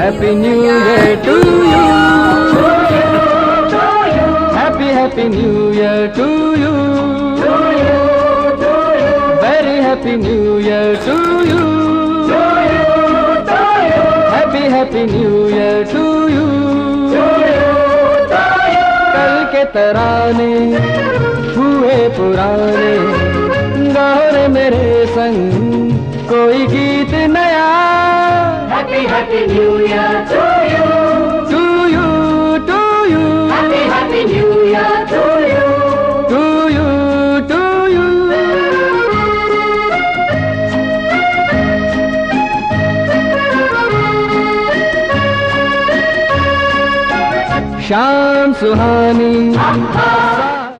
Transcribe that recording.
Happy New Year to you. Happy Happy New Year to you. Very Happy New Year to you. Happy Happy New Year to you. कल के तराने हुए पुराने, गाओ रे मेरे संग कोई गीत नया। Happy Happy New Year to you. To you, to you. Happy Happy New Year to you. To you, to you. शाम सुहानी